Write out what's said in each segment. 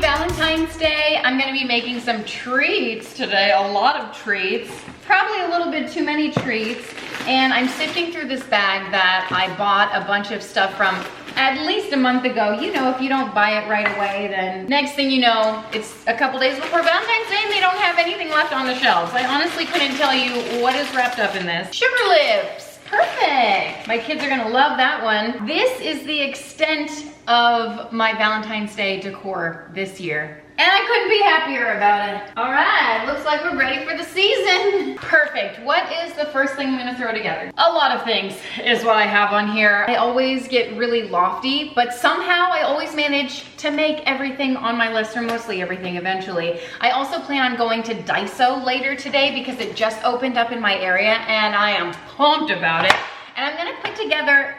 Valentine's Day. I'm gonna be making some treats today, a lot of treats, probably a little bit too many treats. And I'm sifting through this bag that I bought a bunch of stuff from at least a month ago. You know, if you don't buy it right away, then next thing you know, it's a couple days before Valentine's Day and they don't have anything left on the shelves. I honestly couldn't tell you what is wrapped up in this. Sugar lips. Perfect. My kids are gonna love that one. This is the extent of my Valentine's Day decor this year. And I couldn't be happier about it. All right, looks like we're ready for the season. Perfect. What is the first thing I'm gonna throw together? A lot of things is what I have on here. I always get really lofty, but somehow I always manage to make everything on my list, or mostly everything eventually. I also plan on going to Daiso later today because it just opened up in my area and I am pumped about it. And I'm gonna put together,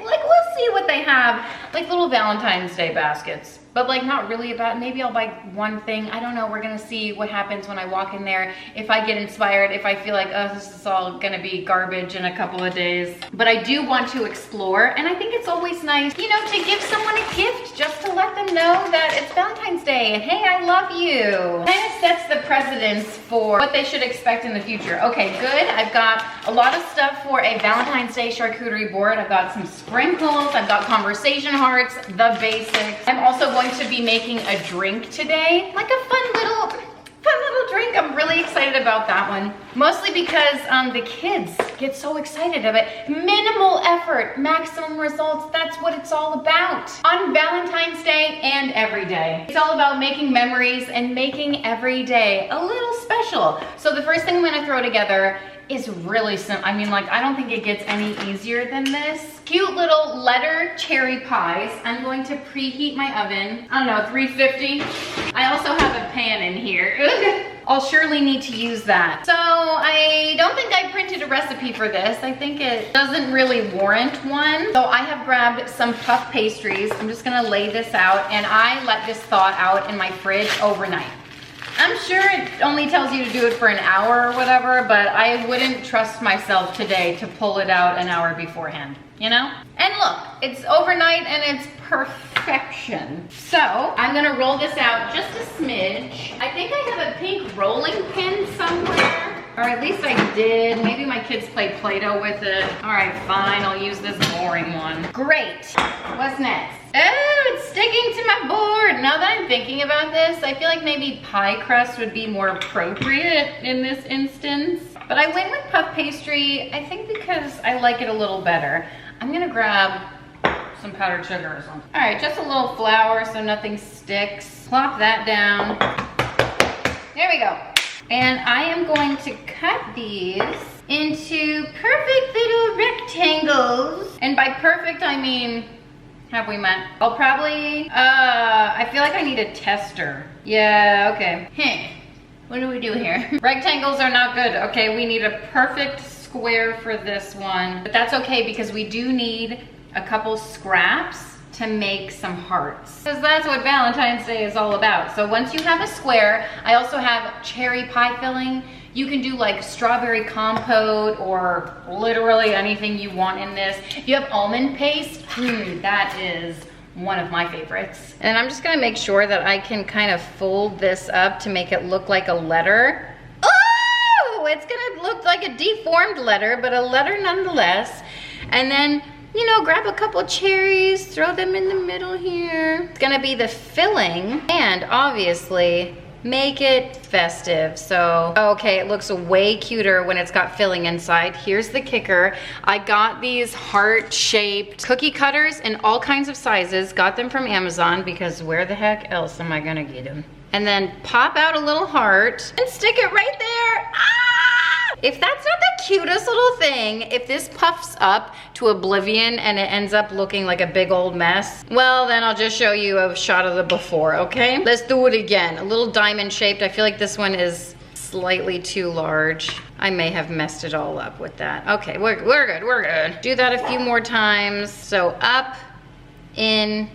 like, we'll see what they have, like little Valentine's Day baskets. But like not really about, maybe I'll buy one thing. I don't know, we're gonna see what happens when I walk in there. If I get inspired, if I feel like, oh, this is all gonna be garbage in a couple of days. But I do want to explore, and I think it's always nice, you know, to give someone a gift just to let them know that it's Valentine's Day and hey, I love you. Kind of sets the precedence for what they should expect in the future. Okay, good. I've got a lot of stuff for a Valentine's Day charcuterie board. I've got some sprinkles, I've got conversation hearts, the basics. I'm also going to be making a drink today, like a fun little drink. I'm really excited about that one, mostly because the kids get so excited of it. Minimal effort, maximum results. That's what it's all about on Valentine's Day and every day. It's all about making memories and making every day a little special. So the first thing I'm gonna throw together is really simple. I mean, like, I don't think it gets any easier than this. Cute little letter cherry pies. I'm going to preheat my oven. I don't know, 350. I also have a pan in here. I'll surely need to use that. So I don't think I printed a recipe for this. I think it doesn't really warrant one. So I have grabbed some puff pastries. I'm just gonna lay this out, and I let this thaw out in my fridge overnight. I'm sure it only tells you to do it for an hour or whatever, but I wouldn't trust myself today to pull it out an hour beforehand, you know? And look, it's overnight and it's perfection. So I'm gonna roll this out just a smidge. I think I have a pink rolling pin somewhere, or at least I did. Maybe my kids play Play-Doh with it. All right, fine, I'll use this boring one. Great, what's next? Oh, it's sticking to my board. Now that I'm thinking about this, I feel like maybe pie crust would be more appropriate in this instance. But I went with puff pastry, I think because I like it a little better. I'm gonna grab some powdered sugar or something. All right, just a little flour so nothing sticks. Plop that down. There we go. And I am going to cut these into perfect little rectangles. And by perfect, I mean, have we met? I'll probably, I feel like I need a tester. Yeah, okay. What do we do here? Rectangles are not good. Okay, we need a perfect square for this one. But that's okay because we do need a couple scraps to make some hearts. Because that's what Valentine's Day is all about. So once you have a square, I also have cherry pie filling. You can do like strawberry compote or literally anything you want in this. If you have almond paste, that is one of my favorites. And I'm just gonna make sure that I can kind of fold this up to make it look like a letter. Oh, it's gonna look like a deformed letter, but a letter nonetheless. And then, you know, grab a couple cherries, throw them in the middle here. It's gonna be the filling, and obviously, make it festive. So, okay, it looks way cuter when it's got filling inside. Here's the kicker. I got these heart-shaped cookie cutters in all kinds of sizes. Got them from Amazon because where the heck else am I gonna get them? And then pop out a little heart and stick it right there. Ah! If that's not the cutest little thing, if this puffs up to oblivion and it ends up looking like a big old mess, well, then I'll just show you a shot of the before, okay? Let's do it again. A little diamond shaped. I feel like this one is slightly too large. I may have messed it all up with that. Okay, we're good, we're good. Do that a few more times. So up, in.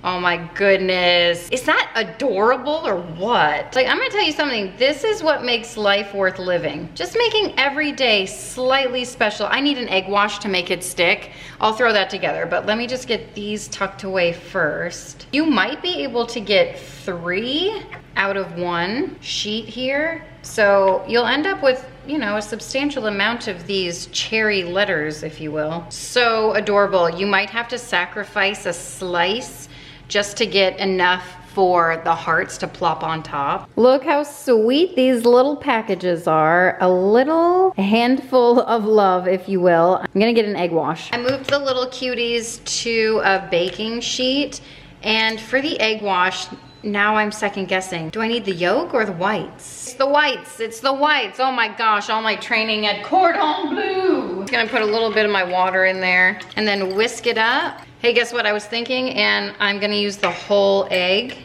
Oh my goodness. Is that adorable or what? Like, I'm gonna tell you something. This is what makes life worth living. Just making every day slightly special. I need an egg wash to make it stick. I'll throw that together, but let me just get these tucked away first. You might be able to get 3 out of 1 sheet here. So you'll end up with, you know, a substantial amount of these cherry letters, if you will. So adorable. You might have to sacrifice a slice just to get enough for the hearts to plop on top. Look how sweet these little packages are. A little handful of love, if you will. I'm gonna get an egg wash. I moved the little cuties to a baking sheet, and for the egg wash, now I'm second guessing. Do I need the yolk or the whites? It's the whites, it's the whites. Oh my gosh, all my training at Cordon Bleu. I'm gonna put a little bit of my water in there and then whisk it up. Hey, guess what I was thinking? And I'm gonna use the whole egg.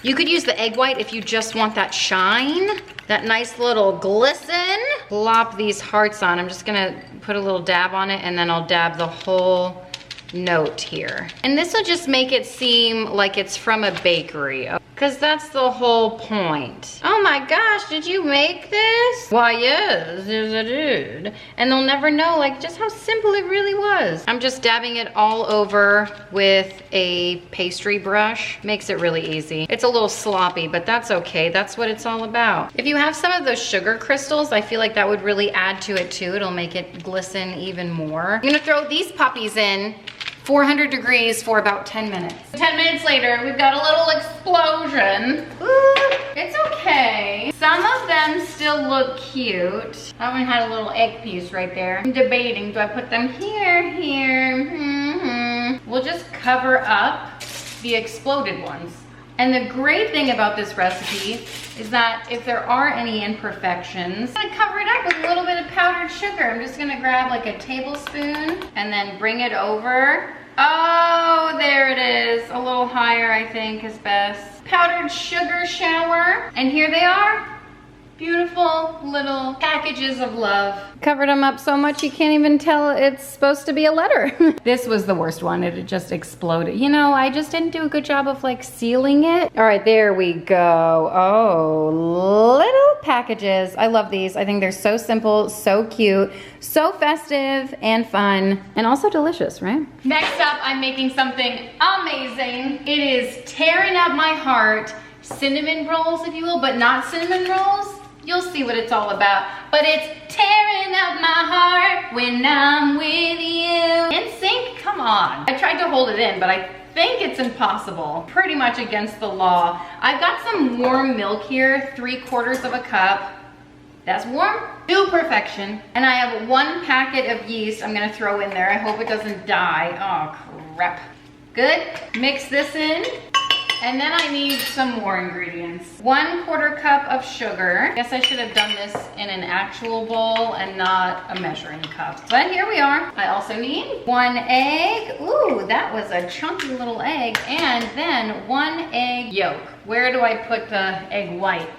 You could use the egg white if you just want that shine, that nice little glisten. Plop these hearts on. I'm just gonna put a little dab on it and then I'll dab the whole note here. And this will just make it seem like it's from a bakery, because that's the whole point. Oh my gosh, did you make this? Why, yes, I did. And they'll never know like just how simple it really was. I'm just dabbing it all over with a pastry brush. Makes it really easy. It's a little sloppy, but that's okay. That's what it's all about. If you have some of those sugar crystals, I feel like that would really add to it too. It'll make it glisten even more. I'm gonna throw these puppies in 400 degrees for about 10 minutes. 10 minutes later, we've got a little explosion. Ooh, it's okay. Some of them still look cute. That one had a little egg piece right there. I'm debating, do I put them here, here? We'll just cover up the exploded ones. And the great thing about this recipe is that if there are any imperfections, I'm gonna cover it up with a little bit of powdered sugar. I'm just gonna grab like a tablespoon and then bring it over. Oh, there it is. A little higher, I think, is best. Powdered sugar shower. And here they are. Beautiful little packages of love. Covered them up so much you can't even tell it's supposed to be a letter. This was the worst one. It just exploded. You know, I just didn't do a good job of like sealing it. All right, there we go. Oh, little packages. I love these. I think they're so simple, so cute, so festive and fun, and also delicious, right? Next up, I'm making something amazing. It is Tearin Up My Heart cinnamon rolls, if you will, but not cinnamon rolls. You'll see what it's all about. But it's tearing up my heart when I'm with you. In sync? Come on. I tried to hold it in, but I think it's impossible. Pretty much against the law. I've got some warm milk here, 3/4 of a cup. That's warm to perfection. And I have 1 packet of yeast I'm gonna throw in there. I hope it doesn't die. Oh, crap. Good. Mix this in. And then I need some more ingredients. 1/4 cup of sugar. Guess I should have done this in an actual bowl and not a measuring cup. But here we are. I also need 1 egg. Ooh, that was a chunky little egg. And then 1 egg yolk. Where do I put the egg white?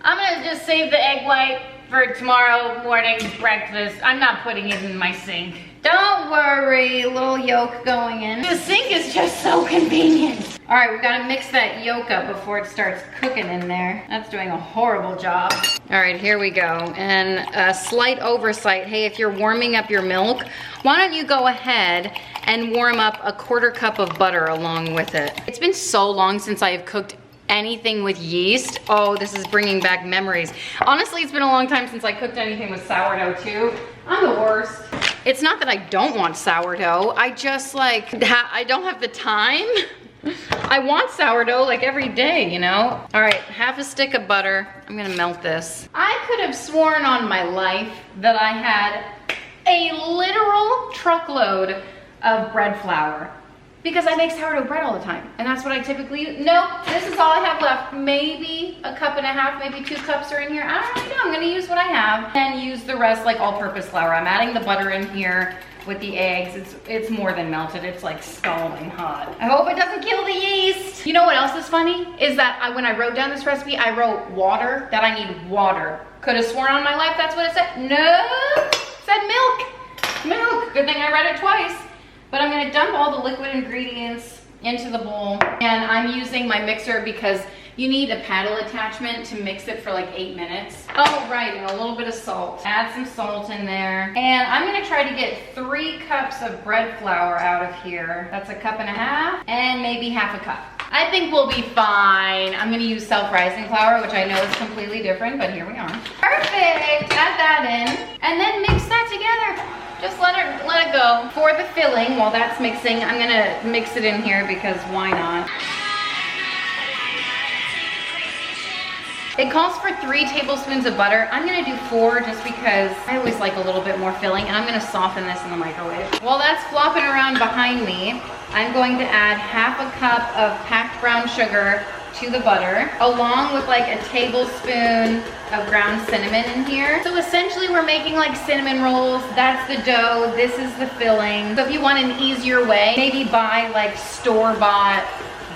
I'm gonna just save the egg white for tomorrow morning's breakfast. I'm not putting it in my sink. Don't worry, little yolk going in. The sink is just so convenient. All right, we've gotta mix that yolk up before it starts cooking in there. That's doing a horrible job. All right, here we go. And a slight oversight, hey, if you're warming up your milk, why don't you go ahead and warm up 1/4 cup of butter along with it. It's been so long since I have cooked anything with yeast. Oh, this is bringing back memories. Honestly, it's been a long time since I cooked anything with sourdough too. I'm the worst. It's not that I don't want sourdough. I just like, I don't have the time. I want sourdough like every day, you know? All right, 1/2 stick of butter. I'm gonna melt this. I could have sworn on my life that I had a literal truckload of bread flour because I make sourdough bread all the time. And that's what I typically use. Nope, this is all I have left. Maybe 1.5 cups, maybe 2 cups are in here. I don't really know, I'm gonna use what I have and use the rest like all-purpose flour. I'm adding the butter in here with the eggs. It's more than melted. It's like scalding hot. I hope it doesn't kill the yeast. You know what else is funny? Is that when I wrote down this recipe, I wrote water, that I need water. Could have sworn on my life that's what it said. No, it said milk. Milk. Good thing I read it twice. But I'm gonna dump all the liquid ingredients into the bowl. And I'm using my mixer because you need a paddle attachment to mix it for like 8 minutes. Oh, right, and a little bit of salt. Add some salt in there. And I'm gonna try to get 3 cups of bread flour out of here. That's 1.5 cups, and maybe ½ cup. I think we'll be fine. I'm gonna use self-rising flour, which I know is completely different, but here we are. Perfect, add that in, and then mix that together. Just let it go. For the filling, while that's mixing, I'm gonna mix it in here because why not? It calls for 3 tablespoons of butter. I'm gonna do 4 just because I always like a little bit more filling, and I'm gonna soften this in the microwave. While that's flopping around behind me, I'm going to add ½ cup of packed brown sugar to the butter, along with like a tablespoon of ground cinnamon in here. So essentially we're making like cinnamon rolls. That's the dough, this is the filling. So if you want an easier way, maybe buy like store-bought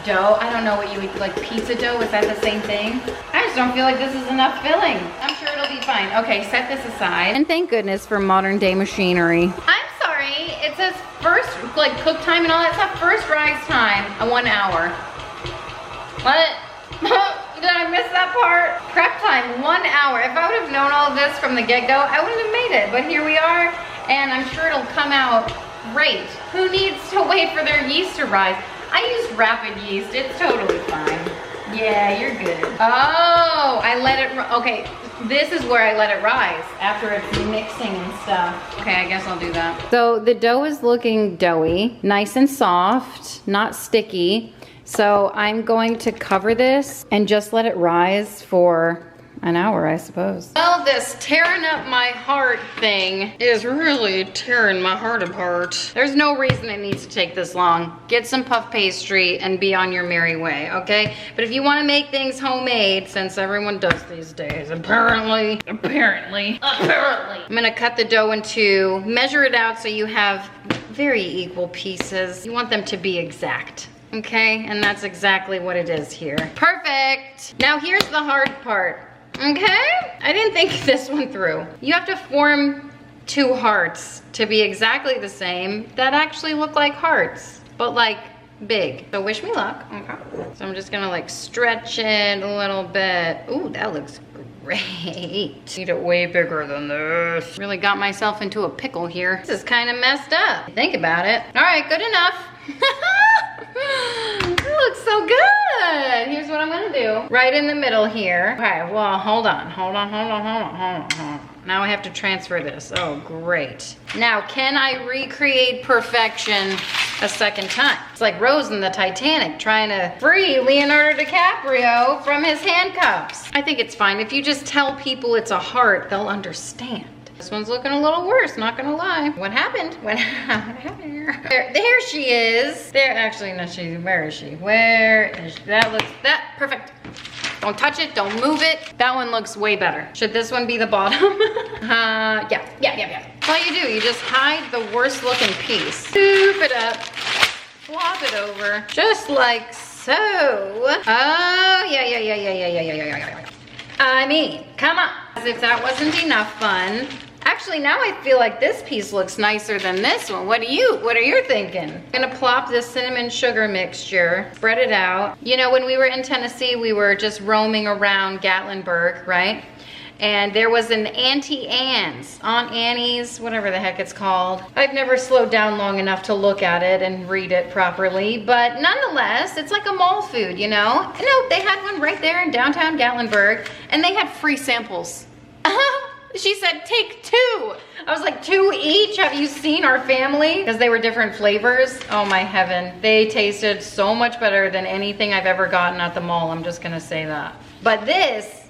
dough. I don't know what you would, like pizza dough, is that the same thing? I just don't feel like this is enough filling. I'm sure it'll be fine. Okay, set this aside. And thank goodness for modern day machinery. I'm sorry, it says first, like cook time and all that stuff, first rise time, 1 hour. What? Did I miss that part? Prep time, 1 hour. If I would have known all of this from the get-go, I wouldn't have made it, but here we are, and I'm sure it'll come out great. Who needs to wait for their yeast to rise? I used rapid yeast, it's totally fine. Yeah, you're good. Oh, I let it, okay, this is where I let it rise after it's mixing and stuff. Okay, I guess I'll do that. So the dough is looking doughy, nice and soft, not sticky. So I'm going to cover this and just let it rise for an hour, I suppose. Well, this tearing up my heart thing is really tearing my heart apart. There's no reason it needs to take this long. Get some puff pastry and be on your merry way, okay? But if you want to make things homemade, since everyone does these days, apparently, I'm gonna cut the dough in 2, measure it out so you have very equal pieces. You want them to be exact. Okay, and that's exactly what it is here. Perfect. Now here's the hard part. Okay, I didn't think this one through. You have to form 2 hearts to be exactly the same that actually look like hearts, but like big. So wish me luck. Okay. So I'm just gonna like stretch it a little bit. Ooh, that looks great. Need it way bigger than this. Really got myself into a pickle here. This is kind of messed up. Think about it. All right, good enough. That looks so good. Here's what I'm gonna do. Right in the middle here. Okay, well, hold on. Now I have to transfer this. Oh, great. Now, can I recreate perfection a second time? It's like Rose in the Titanic trying to free Leonardo DiCaprio from his handcuffs. I think it's fine. If you just tell people it's a heart, they'll understand. This one's looking a little worse, not gonna lie. What happened? What happened here? There she is. There, actually, no, where is she? Where is she? That, perfect. Don't touch it, don't move it. That one looks way better. Should this one be the bottom? Yeah. That's all you do, you just hide the worst looking piece. Scoop it up, flop it over, just like so. Oh, yeah. I mean, come on. As if that wasn't enough fun. Actually, now I feel like this piece looks nicer than this one. What are you thinking? I'm gonna plop this cinnamon sugar mixture, spread it out. You know, when we were in Tennessee, we were just roaming around Gatlinburg, right? And there was an Auntie Anne's, Aunt Annie's, whatever the heck it's called. I've never slowed down long enough to look at it and read it properly, but nonetheless, it's like a mall food, you know? No, they had one right there in downtown Gatlinburg, and they had free samples. She said, take 2. I was like, 2 each? Have you seen our family? Because they were different flavors. Oh my heaven. They tasted so much better than anything I've ever gotten at the mall. I'm just gonna say that. But this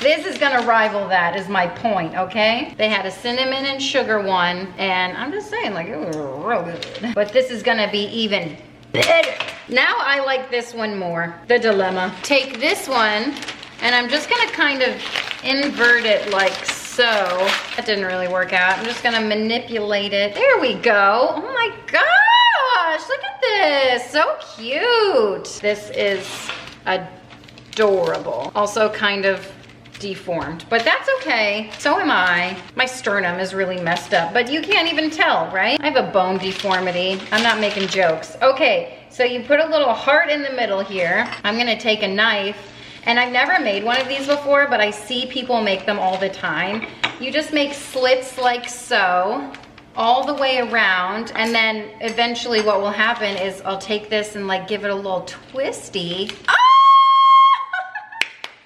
is gonna rival that, is my point, okay? They had a cinnamon and sugar one, and I'm just saying, like, it was real good. But this is gonna be even better. Now I like this one more, the dilemma. Take this one, and I'm just gonna kind of invert it like So that didn't really work out. I'm just gonna manipulate it. There we go. Oh my gosh, look at this. So cute. This is adorable. Also kind of deformed, but that's okay. So am I. My sternum is really messed up, but you can't even tell, right? I have a bone deformity. I'm not making jokes. Okay, so you put a little heart in the middle here. I'm gonna take a knife, and I've never made one of these before, but I see people make them all the time. You just make slits like so, all the way around, and then eventually what will happen is I'll take this and like give it a little twisty. Ah!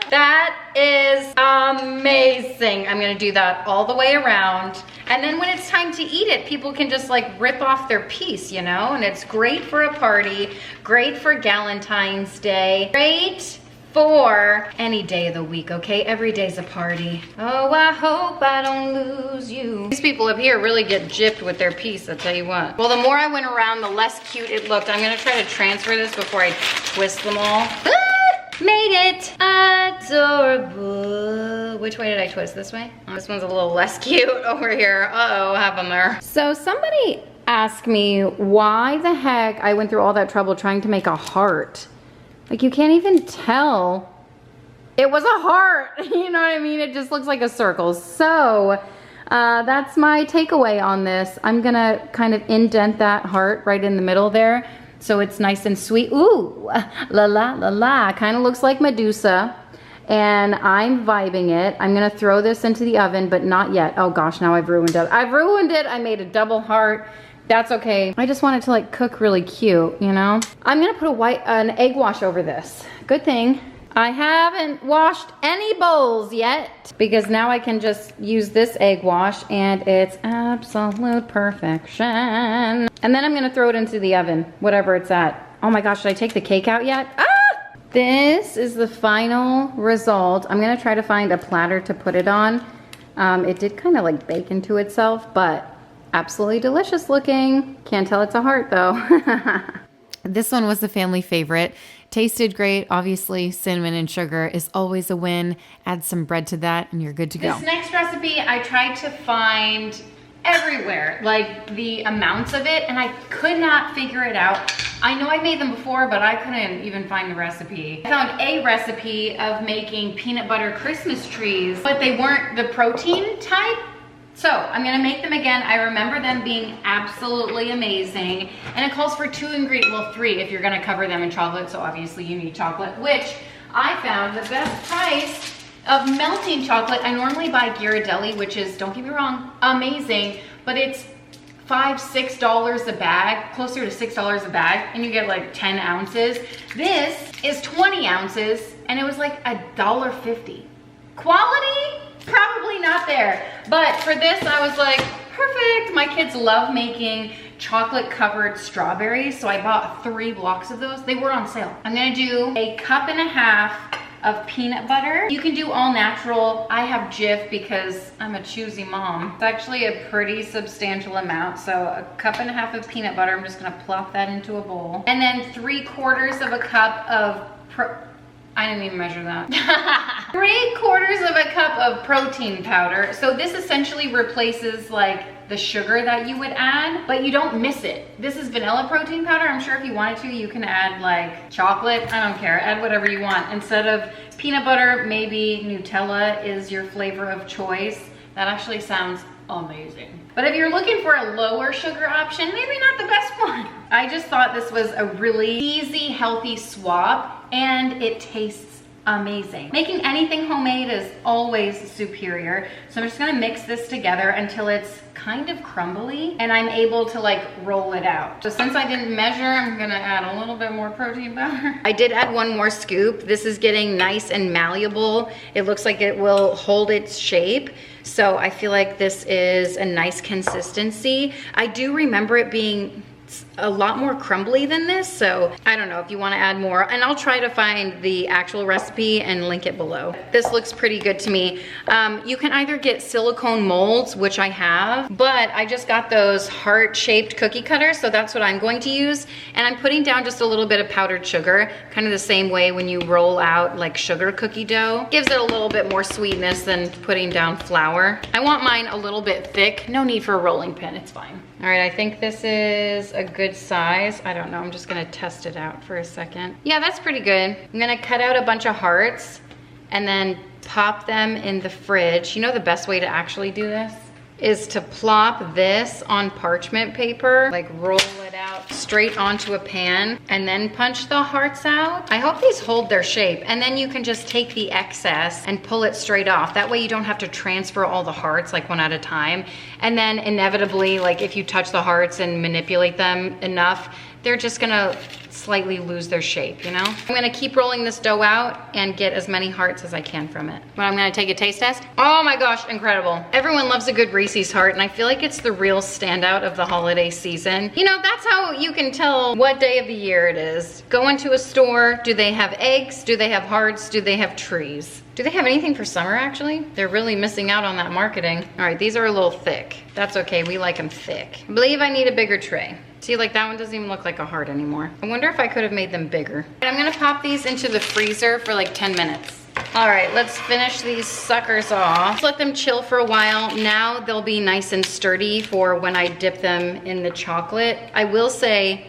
That is amazing. I'm gonna do that all the way around. And then when it's time to eat it, people can just like rip off their piece, you know? And it's great for a party, great for Valentine's Day, great for any day of the week, okay? Every day's a party. Oh, I hope I don't lose you. These people up here really get gypped with their piece, I'll tell you what. Well, the more I went around, the less cute it looked. I'm gonna try to transfer this before I twist them all. Made it! Adorable. Which way did I twist? This way? Oh, this one's a little less cute over here. Uh-oh, what happened there? So somebody asked me why the heck I went through all that trouble trying to make a heart. Like, you can't even tell it was a heart. You know what I mean? It just looks like a circle. So that's my takeaway on this. I'm gonna kind of indent that heart right in the middle there, so it's nice and sweet. Ooh, la la la la. Kind of looks like Medusa. And I'm vibing it. I'm gonna throw this into the oven, but not yet. Oh gosh, now I've ruined it. I've ruined it. I made a double heart. That's okay. I just want it to like cook really cute, you know? I'm gonna put an egg wash over this. Good thing I haven't washed any bowls yet, because now I can just use this egg wash and it's absolute perfection. And then I'm gonna throw it into the oven, whatever it's at. Oh my gosh, should I take the cake out yet? Ah! This is the final result. I'm gonna try to find a platter to put it on. It did kind of like bake into itself, but absolutely delicious looking. Can't tell it's a heart though. This one was the family favorite. Tasted great. Obviously, cinnamon and sugar is always a win. Add some bread to that and you're good to go. This next recipe I tried to find everywhere, like the amounts of it, and I could not figure it out. I know I made them before, but I couldn't even find the recipe. I found a recipe of making peanut butter Christmas trees, but they weren't the protein type. So I'm gonna make them again. I remember them being absolutely amazing. And it calls for 2 ingredients, well 3 if you're gonna cover them in chocolate. So obviously you need chocolate, which I found the best price of melting chocolate. I normally buy Ghirardelli, which is, don't get me wrong, amazing, but it's $5, $6 a bag, closer to $6 a bag, and you get like 10 ounces. This is 20 ounces, and it was like $1.50. Quality? Probably not there, but for this I was like, perfect. My kids love making chocolate covered strawberries, so I bought 3 blocks of those. They were on sale. I'm gonna do 1.5 cups of peanut butter. You can do all natural. I have Jif because I'm a choosy mom. It's actually a pretty substantial amount, so 1.5 cups of peanut butter. I'm just gonna plop that into a bowl. And then 3/4 cup of I didn't even measure that. 3/4 cup of protein powder. So this essentially replaces like the sugar that you would add, but you don't miss it. This is vanilla protein powder. I'm sure if you wanted to, you can add like chocolate. I don't care, add whatever you want. Instead of peanut butter, maybe Nutella is your flavor of choice. That actually sounds amazing. But if you're looking for a lower sugar option, maybe not the best one. I just thought this was a really easy, healthy swap, and it tastes amazing. Making anything homemade is always superior. So I'm just gonna mix this together until it's kind of crumbly and I'm able to like roll it out. So since I didn't measure, I'm gonna add a little bit more protein powder. I did add 1 more scoop. This is getting nice and malleable. It looks like it will hold its shape. So I feel like this is a nice consistency. I do remember it being a lot more crumbly than this, so I don't know if you want to add more, and I'll try to find the actual recipe and link it below. This looks pretty good to me. You can either get silicone molds, which I have, but I just got those heart-shaped cookie cutters, so that's what I'm going to use. And I'm putting down just a little bit of powdered sugar, kind of the same way when you roll out like sugar cookie dough. Gives it a little bit more sweetness than putting down flour. I want mine a little bit thick. No need for a rolling pin, it's fine. All right, I think this is a good size. I don't know, I'm just gonna test it out for a second. Yeah, that's pretty good. I'm gonna cut out a bunch of hearts and then pop them in the fridge. You know the best way to actually do this is to plop this on parchment paper, like roll it out straight onto a pan and then punch the hearts out. I hope these hold their shape, and then you can just take the excess and pull it straight off. That way you don't have to transfer all the hearts like one at a time. And then inevitably, like if you touch the hearts and manipulate them enough, they're just gonna slightly lose their shape, you know? I'm gonna keep rolling this dough out and get as many hearts as I can from it. But I'm gonna take a taste test. Oh my gosh, incredible. Everyone loves a good Reese's heart, and I feel like it's the real standout of the holiday season. You know, that's how you can tell what day of the year it is. Go into a store, do they have eggs? Do they have hearts? Do they have trees? Do they have anything for summer, actually? They're really missing out on that marketing. All right, these are a little thick. That's okay, we like them thick. I believe I need a bigger tray. See, like that one doesn't even look like a heart anymore. I wonder if I could have made them bigger. I'm gonna pop these into the freezer for like 10 minutes. All right, let's finish these suckers off. Let's let them chill for a while. Now they'll be nice and sturdy for when I dip them in the chocolate. I will say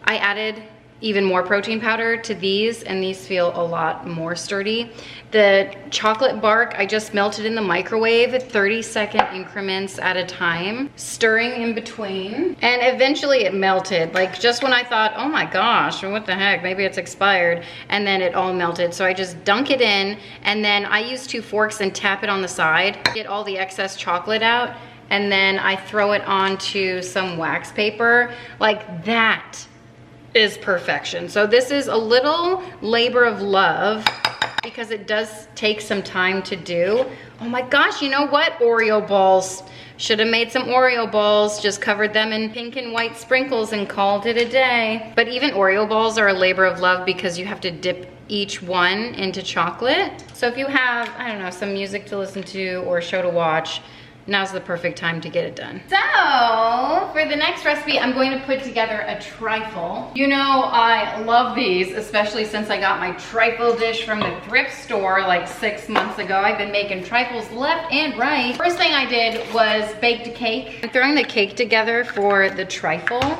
I added even more protein powder to these, and these feel a lot more sturdy. The chocolate bark, I just melted in the microwave at 30-second increments at a time, stirring in between, and eventually it melted. Like just when I thought, oh my gosh, what the heck, maybe it's expired, and then it all melted. So I just dunk it in, and then I use 2 forks and tap it on the side, get all the excess chocolate out, and then I throw it onto some wax paper. Like that is perfection. So this is a little labor of love because it does take some time to do. Oh my gosh, you know what? Oreo balls. Should have made some Oreo balls, just covered them in pink and white sprinkles and called it a day. But even Oreo balls are a labor of love because you have to dip each one into chocolate. So if you have, I don't know, some music to listen to or a show to watch, now's the perfect time to get it done. So for the next recipe, I'm going to put together a trifle. You know, I love these, especially since I got my trifle dish from the thrift store like 6 months ago. I've been making trifles left and right. First thing I did was baked a cake. I'm throwing the cake together for the trifle,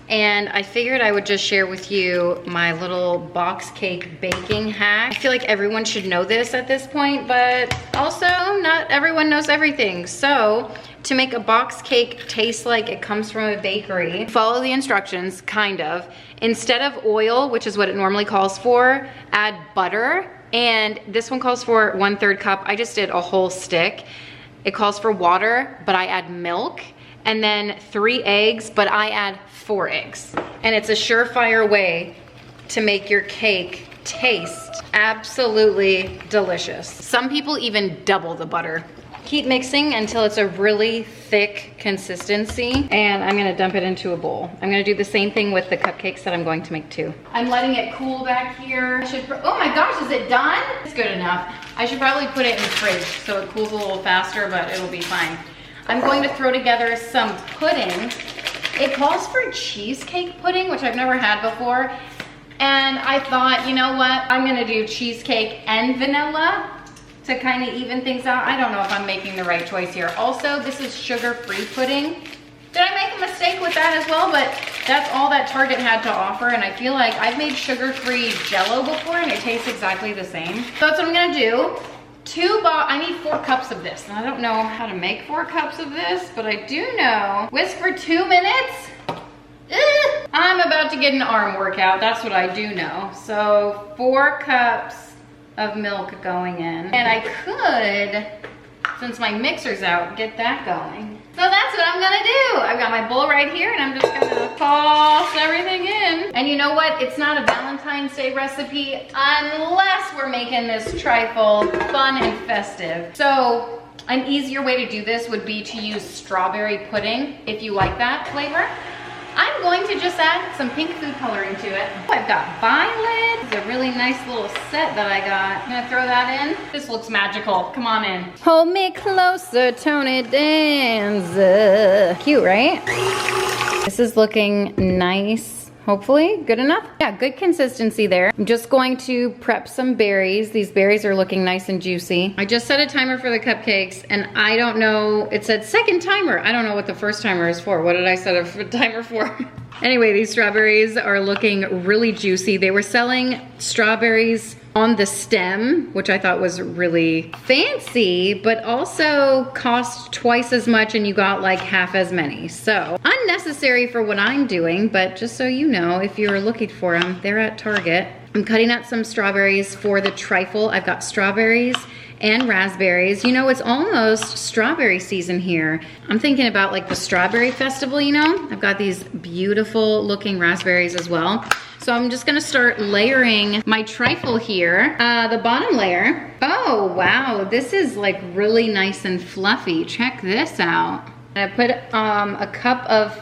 and I figured I would just share with you my little box cake baking hack. I feel like everyone should know this at this point, but also not everyone knows everything. So to make a box cake taste like it comes from a bakery, follow the instructions, kind of. Instead of oil, which is what it normally calls for, add butter. And this one calls for 1/3 cup. I just did a whole stick. It calls for water, but I add milk. And then 3 eggs, but I add 4 eggs. And it's a surefire way to make your cake taste absolutely delicious. Some people even double the butter. Keep mixing until it's a really thick consistency, and I'm gonna dump it into a bowl. I'm gonna do the same thing with the cupcakes that I'm going to make too. I'm letting it cool back here. Oh my gosh, is it done? It's good enough. I should probably put it in the fridge so it cools a little faster, but it'll be fine. I'm going to throw together some pudding. It calls for cheesecake pudding, which I've never had before. And I thought, you know what? I'm gonna do cheesecake and vanilla to kind of even things out. I don't know if I'm making the right choice here. Also, this is sugar-free pudding. Did I make a mistake with that as well? But that's all that Target had to offer, and I feel like I've made sugar-free Jell-O before and it tastes exactly the same. So that's what I'm gonna do. I need 4 cups of this. And I don't know how to make 4 cups of this, but I do know. Whisk for 2 minutes. I'm about to get an arm workout. That's what I do know. So 4 cups of milk going in. And I could, since my mixer's out, get that going. So that's what I'm gonna do. I've got my bowl right here, and I'm just gonna toss everything in. And you know what? It's not a Valentine's Day recipe unless we're making this trifle fun and festive. So an easier way to do this would be to use strawberry pudding if you like that flavor. I'm going to just add some pink food coloring to it. Oh, I've got violet. It's a really nice little set that I got. I'm gonna throw that in. This looks magical. Come on in. Hold me closer, Tony Danza. Cute, right? This is looking nice. Hopefully, good enough. Yeah, good consistency there. I'm just going to prep some berries. These berries are looking nice and juicy. I just set a timer for the cupcakes and I don't know, it said second timer. I don't know what the first timer is for. What did I set a timer for? Anyway, these strawberries are looking really juicy. They were selling strawberries on the stem, which I thought was really fancy, but also cost twice as much and you got like half as many. So unnecessary for what I'm doing, but just so you know, if you're looking for them, they're at Target. I'm cutting out some strawberries for the trifle. I've got strawberries and raspberries. You know, it's almost strawberry season here. I'm thinking about like the strawberry festival, you know? I've got these beautiful looking raspberries as well. So I'm just gonna start layering my trifle here. The bottom layer. Oh, wow, this is like really nice and fluffy. Check this out. I put a cup of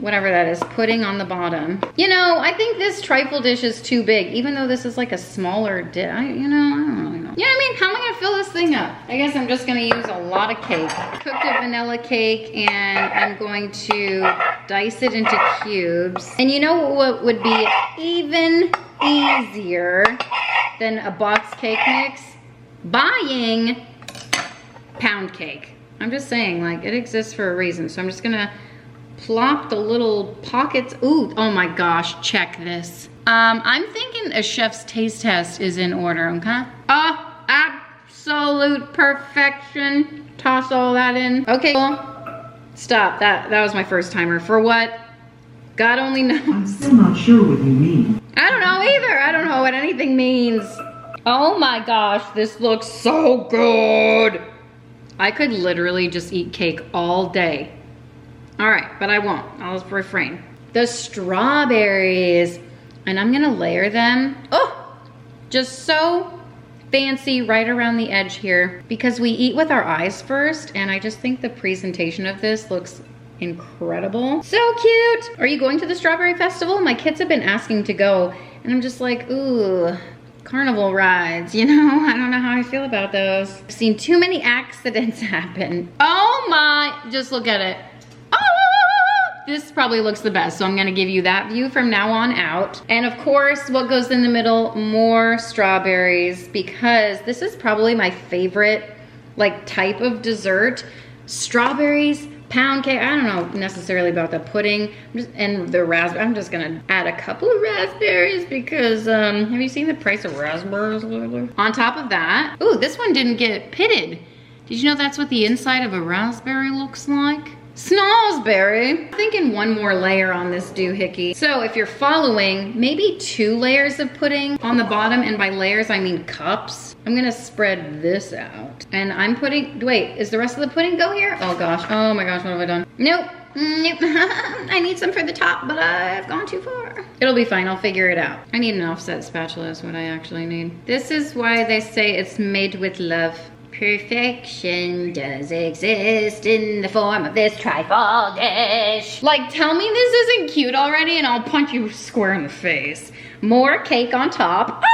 whatever that is, pudding on the bottom. You know, I think this trifle dish is too big, even though this is like a smaller dish. I don't really know. Yeah, I mean, how am I gonna fill this thing up? I guess I'm just gonna use a lot of cake. Cooked a vanilla cake and I'm going to dice it into cubes. And you know what would be even easier than a box cake mix? Buying pound cake. I'm just saying, like, it exists for a reason. So I'm just gonna plop the little pockets. Ooh, oh my gosh, check this. I'm thinking a chef's taste test is in order, okay? Absolute perfection. Toss all that in. Okay, cool. Stop, that was my first timer. For what? God only knows. I'm still not sure what you mean. I don't know either. I don't know what anything means. Oh my gosh, this looks so good. I could literally just eat cake all day. All right, but I won't. I'll just refrain. The strawberries, and I'm gonna layer them. Oh, just so fancy right around the edge here because we eat with our eyes first, and I just think the presentation of this looks incredible. So cute. Are you going to the strawberry festival? My kids have been asking to go, and I'm just like, ooh, carnival rides, you know? I don't know how I feel about those. I've seen too many accidents happen. Oh my, just look at it. This probably looks the best, so I'm gonna give you that view from now on out. And of course, what goes in the middle? More strawberries, because this is probably my favorite like type of dessert. Strawberries, pound cake. I don't know necessarily about the pudding and the raspberry. I'm just gonna add a couple of raspberries because have you seen the price of raspberries? On top of that, ooh, this one didn't get pitted. Did you know that's what the inside of a raspberry looks like? Snozberry. I'm thinking one more layer on this doohickey. So if you're following, maybe 2 layers of pudding on the bottom, and by layers I mean cups. I'm gonna spread this out. And I'm putting, wait, is the rest of the pudding go here? Oh gosh, oh my gosh, what have I done? Nope, nope. I need some for the top, but I've gone too far. It'll be fine, I'll figure it out. I need an offset spatula is what I actually need. This is why they say it's made with love. Perfection does exist in the form of this trifle dish. Like, tell me this isn't cute already and I'll punch you square in the face. More cake on top. Ah!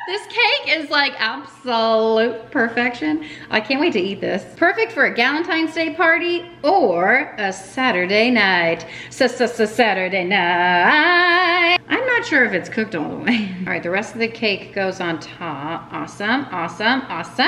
This cake is like absolute perfection. I can't wait to eat this. Perfect for a Valentine's Day party or a Saturday night. Saturday night. I'm not sure if it's cooked all the way. All right, the rest of the cake goes on top. Awesome, awesome, awesome.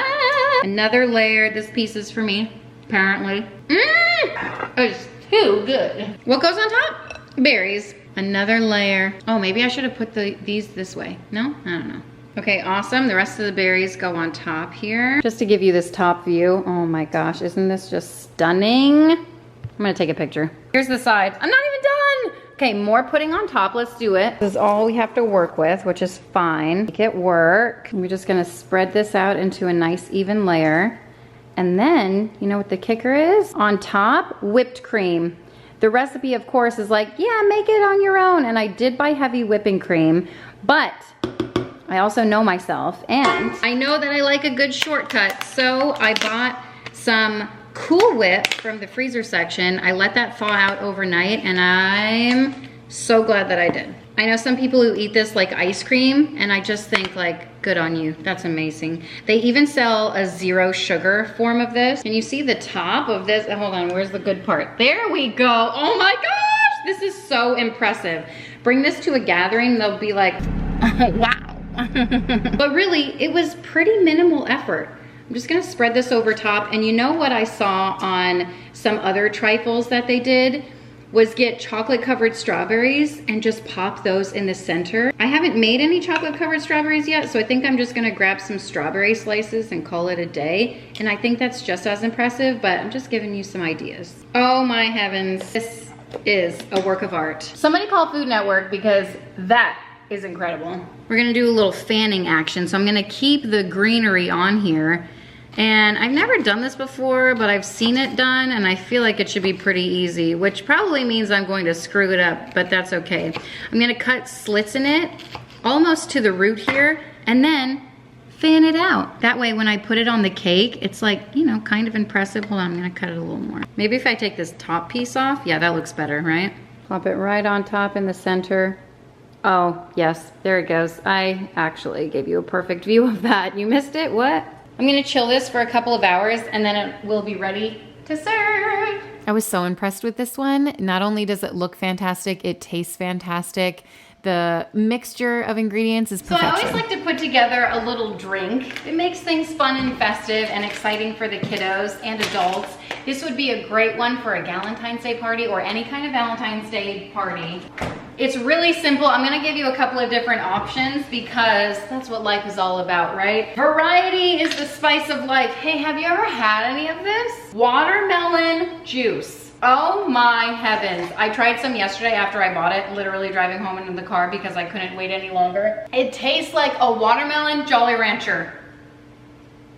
Another layer. This piece is for me, apparently. It's too good. What goes on top? Berries. Another layer. Oh, maybe I should have put these this way. No? I don't know. Okay, awesome. The rest of the berries go on top here. Just to give you this top view. Oh my gosh, isn't this just stunning? I'm gonna take a picture. Here's the side. I'm not even done. Okay, more pudding on top. Let's do it. This is all we have to work with, which is fine. Make it work. We're just gonna spread this out into a nice even layer. And then, you know what the kicker is? On top, whipped cream. The recipe, of course, is like, yeah, make it on your own. And I did buy heavy whipping cream, but I also know myself, and I know that I like a good shortcut, so I bought some Cool Whip from the freezer section. I let that thaw out overnight and I'm so glad that I did. I know some people who eat this like ice cream and I just think like, good on you, that's amazing. They even sell a 0 sugar form of this. Can you see the top of this? Hold on, where's the good part? There we go, oh my gosh, this is so impressive. Bring this to a gathering, they'll be like, wow. But really, it was pretty minimal effort. I'm just gonna spread this over top, and you know what I saw on some other trifles that they did was get chocolate covered strawberries and just pop those in the center. I haven't made any chocolate covered strawberries yet, so I think I'm just gonna grab some strawberry slices and call it a day. And I think that's just as impressive, but I'm just giving you some ideas. Oh my heavens, this is a work of art. Somebody call Food Network because that is incredible. We're gonna do a little fanning action, so I'm gonna keep the greenery on here. And I've never done this before, but I've seen it done and I feel like it should be pretty easy, which probably means I'm going to screw it up, but that's okay. I'm gonna cut slits in it, almost to the root here, and then fan it out. That way when I put it on the cake, it's like, you know, kind of impressive. Hold on, I'm gonna cut it a little more. Maybe if I take this top piece off, yeah, that looks better, right? Plop it right on top in the center. Oh, yes, there it goes. I actually gave you a perfect view of that. You missed it, what? I'm gonna chill this for a couple of hours and then it will be ready to serve. I was so impressed with this one. Not only does it look fantastic, it tastes fantastic. The mixture of ingredients is perfection. So I always like to put together a little drink. It makes things fun and festive and exciting for the kiddos and adults. This would be a great one for a Valentine's Day party or any kind of Valentine's Day party. It's really simple. I'm gonna give you a couple of different options because that's what life is all about, right? Variety is the spice of life. Hey, have you ever had any of this? Watermelon juice. Oh my heavens. I tried some yesterday after I bought it, literally driving home in the car because I couldn't wait any longer. It tastes like a watermelon Jolly Rancher.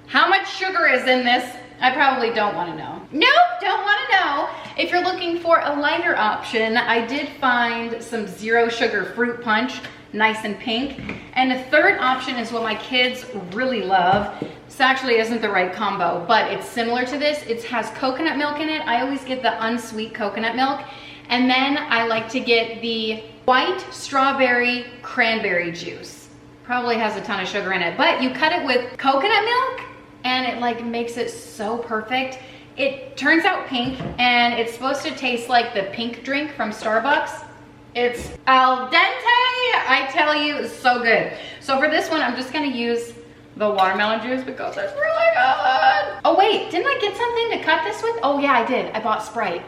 How much sugar is in this? I probably don't want to know. Nope, don't want to know. If you're looking for a lighter option, I did find some 0 sugar fruit punch, nice and pink. And the third option is what my kids really love. This actually isn't the right combo, but it's similar to this. It has coconut milk in it. I always get the unsweet coconut milk. And then I like to get the white strawberry cranberry juice. Probably has a ton of sugar in it, but you cut it with coconut milk and it like makes it so perfect. It turns out pink and it's supposed to taste like the pink drink from Starbucks. It's al dente, I tell you, it's so good. So for this one, I'm just gonna use the watermelon juice because it's really good. Oh wait, didn't I get something to cut this with? Oh yeah, I did, I bought Sprite.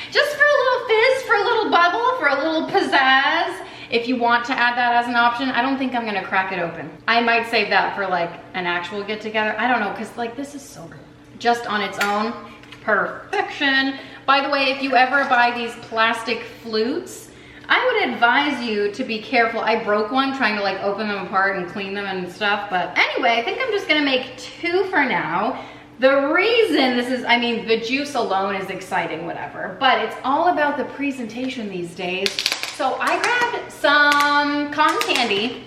Just for a little fizz, for a little bubble, for a little pizzazz. If you want to add that as an option, I don't think I'm gonna crack it open. I might save that for like an actual get together. I don't know, cause like this is so good. Just on its own, perfection. By the way, if you ever buy these plastic flutes, I would advise you to be careful. I broke one trying to like open them apart and clean them and stuff. But anyway, I think I'm just gonna make 2 for now. The reason this is, I mean, the juice alone is exciting, whatever, but it's all about the presentation these days. So I grabbed some cotton candy.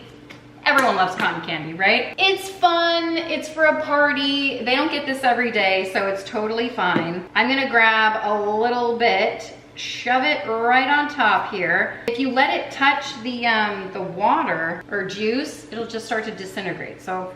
Everyone loves cotton candy, right? It's fun, it's for a party. They don't get this every day, so it's totally fine. I'm gonna grab a little bit, shove it right on top here. If you let it touch the water or juice, it'll just start to disintegrate. So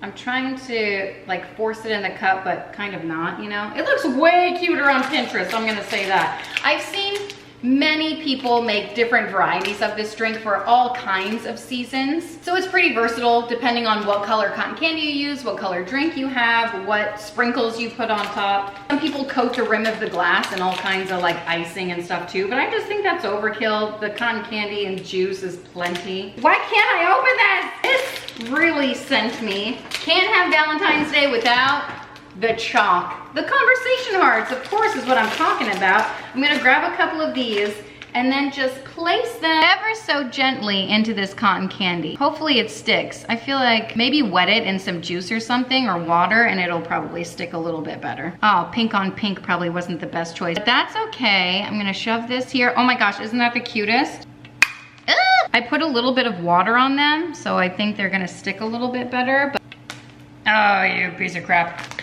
I'm trying to like force it in the cup, but kind of not, you know? It looks way cuter on Pinterest, I'm gonna say that. I've seen many people make different varieties of this drink for all kinds of seasons. So it's pretty versatile depending on what color cotton candy you use, what color drink you have, what sprinkles you put on top. Some people coat the rim of the glass and all kinds of like icing and stuff too, but I just think that's overkill. The cotton candy and juice is plenty. Why can't I open this? This really sent me. Can't have Valentine's Day without the chalk. The conversation hearts, of course, is what I'm talking about. I'm gonna grab a couple of these and then just place them ever so gently into this cotton candy. Hopefully it sticks. I feel like maybe wet it in some juice or something or water and it'll probably stick a little bit better. Oh, pink on pink probably wasn't the best choice, but that's okay. I'm gonna shove this here. Oh my gosh, isn't that the cutest? I put a little bit of water on them, so I think they're gonna stick a little bit better. But oh, you piece of crap.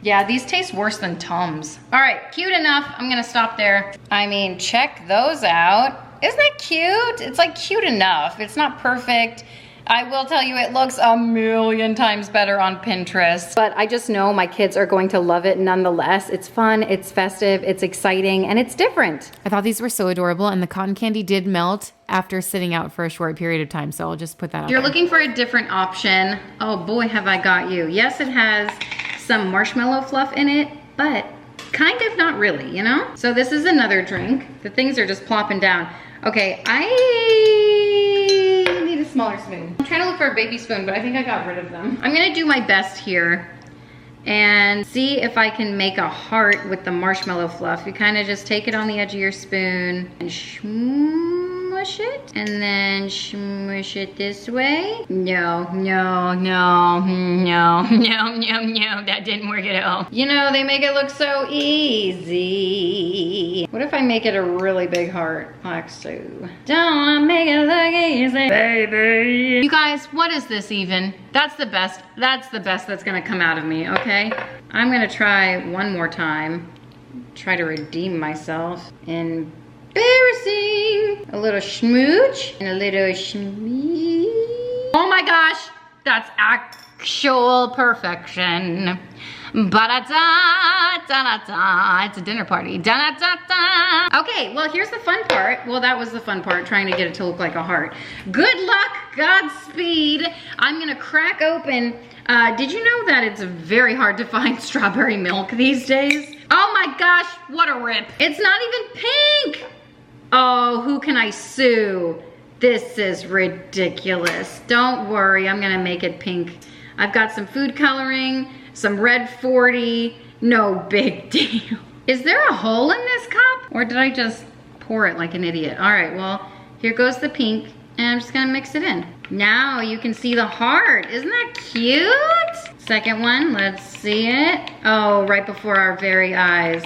Yeah, these taste worse than Tums. All right, cute enough. I'm gonna stop there. I mean, check those out. Isn't that cute? It's like cute enough. It's not perfect. I will tell you, it looks a million times better on Pinterest. But I just know my kids are going to love it nonetheless. It's fun, it's festive, it's exciting, and it's different. I thought these were so adorable, and the cotton candy did melt after sitting out for a short period of time, so I'll just put that out You're there. looking for a different option. Oh boy, have I got you. Yes, it has some marshmallow fluff in it, but kind of not really, you know? So this is another drink. The things are just plopping down. Okay, I need a smaller spoon. I'm trying to look for a baby spoon, but I think I got rid of them. I'm gonna do my best here and see if I can make a heart with the marshmallow fluff. You kind of just take it on the edge of your spoon and smush it, and then smush it this way. No, that didn't work at all. You know, they make it look so easy. What if I make it a really big heart? Like so. Don't make it look easy, baby. You guys, what is this even? That's the best that's gonna come out of me, okay? I'm gonna try one more time. Try to redeem myself. Embarrassing. A little smooch and a little shmee. Oh my gosh, that's actual perfection. Ba-da-da, da-da-da. It's a dinner party. Da-da-da-da. Okay, well, here's the fun part. Well, that was the fun part, trying to get it to look like a heart. Good luck, Godspeed. I'm gonna crack open. Did you know that it's very hard to find strawberry milk these days? Oh my gosh, what a rip. It's not even pink. Oh, who can I sue? This is ridiculous. Don't worry, I'm gonna make it pink. I've got some food coloring, some red 40, no big deal. Is there a hole in this cup? Or did I just pour it like an idiot? All right, well, here goes the pink, and I'm just gonna mix it in. Now you can see the heart. Isn't that cute? Second one, let's see it. Oh, right before our very eyes.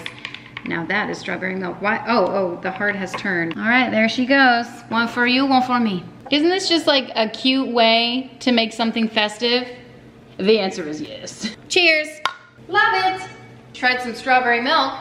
Now that is strawberry milk. Why? Oh, the heart has turned. All right, there she goes. One for you, one for me. Isn't this just like a cute way to make something festive? The answer is yes. Cheers. Love it. Tried some strawberry milk.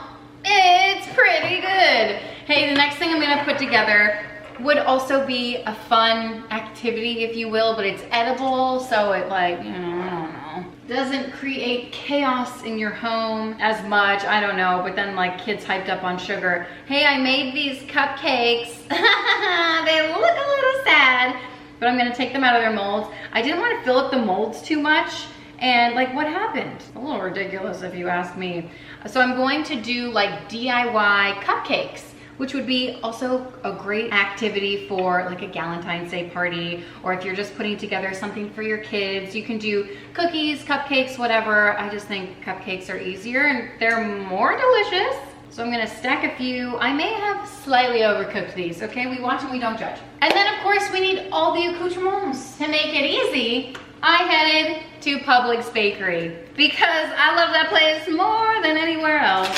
It's pretty good. Hey, the next thing I'm gonna put together would also be a fun activity, if you will, but it's edible, so it like, you know, I don't know. Doesn't create chaos in your home as much, I don't know, but then like kids hyped up on sugar. Hey, I made these cupcakes. They look a little sad, but I'm gonna take them out of their molds. I didn't want to fill up the molds too much, and like what happened? A little ridiculous if you ask me. So I'm going to do like DIY cupcakes, which would be also a great activity for like a Valentine's Day party, or if you're just putting together something for your kids. You can do cookies, cupcakes, whatever. I just think cupcakes are easier and they're more delicious. So I'm gonna stack a few. I may have slightly overcooked these, okay? We watch and we don't judge. And then of course we need all the accoutrements. To make it easy, I headed to Publix Bakery because I love that place more than anywhere else.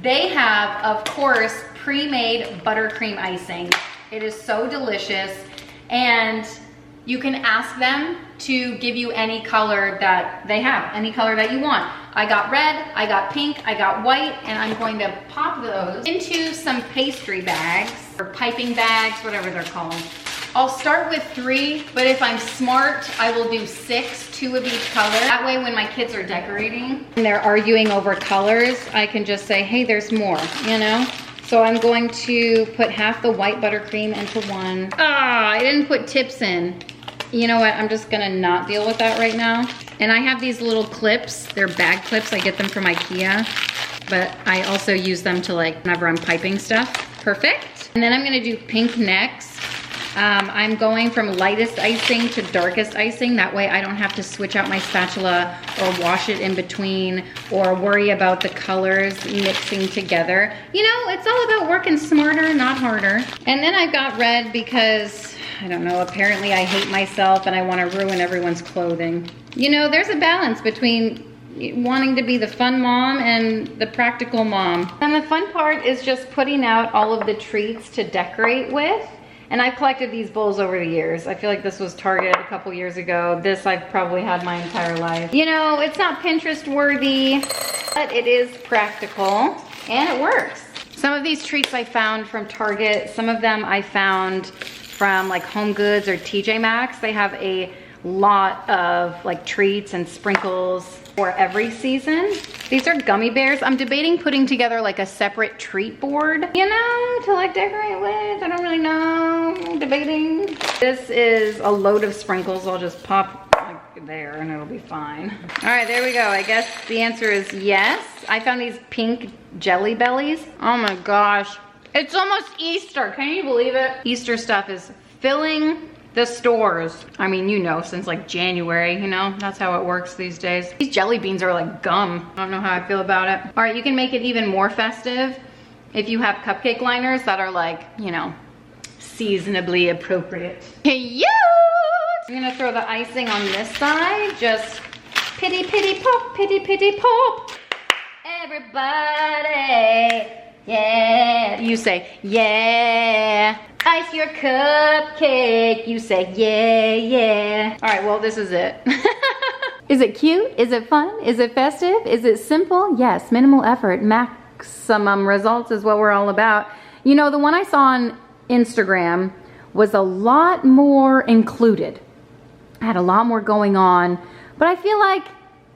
They have, of course, pre-made buttercream icing. It is so delicious, and you can ask them to give you any color that they have, any color that you want. I got red, I got pink, I got white, and I'm going to pop those into some pastry bags, or piping bags, whatever they're called. I'll start with 3, but if I'm smart, I will do 6, 2 of each color. That way when my kids are decorating and they're arguing over colors, I can just say, hey, there's more, you know? So I'm going to put half the white buttercream into one. I didn't put tips in. You know what, I'm just gonna not deal with that right now. And I have these little clips, they're bag clips, I get them from IKEA, but I also use them to like, whenever I'm piping stuff. Perfect. And then I'm gonna do pink next. I'm going from lightest icing to darkest icing. That way I don't have to switch out my spatula or wash it in between or worry about the colors mixing together. You know, it's all about working smarter, not harder. And then I've got red because, I don't know, apparently I hate myself and I want to ruin everyone's clothing. You know, there's a balance between wanting to be the fun mom and the practical mom. And the fun part is just putting out all of the treats to decorate with. And I've collected these bowls over the years. I feel like this was Target a couple years ago. This I've probably had my entire life. You know, it's not Pinterest worthy, but it is practical and it works. Some of these treats I found from Target. Some of them I found from like Home Goods or TJ Maxx. They have a lot of like treats and sprinkles for every season. These are gummy bears. I'm debating putting together like a separate treat board, you know, to like decorate with. I don't really know, I'm debating. This is a load of sprinkles. I'll just pop like there and it'll be fine. All right, there we go. I guess the answer is yes. I found these pink jelly bellies. Oh my gosh. It's almost Easter, can you believe it? Easter stuff is filling the stores. I mean, you know, since like January, you know, that's how it works these days. These jelly beans are like gum. I don't know how I feel about it. All right, you can make it even more festive if you have cupcake liners that are like, you know, seasonably appropriate. Cute! I'm gonna throw the icing on this side. Just pitty pitty pop, pitty pitty pop. Everybody, yeah. You say, yeah. Ice your cupcake. You say, yeah, yeah. All right, well, this is it. Is it cute? Is it fun? Is it festive? Is it simple? Yes, minimal effort, maximum results is what we're all about. You know, the one I saw on Instagram was a lot more included. I had a lot more going on, but I feel like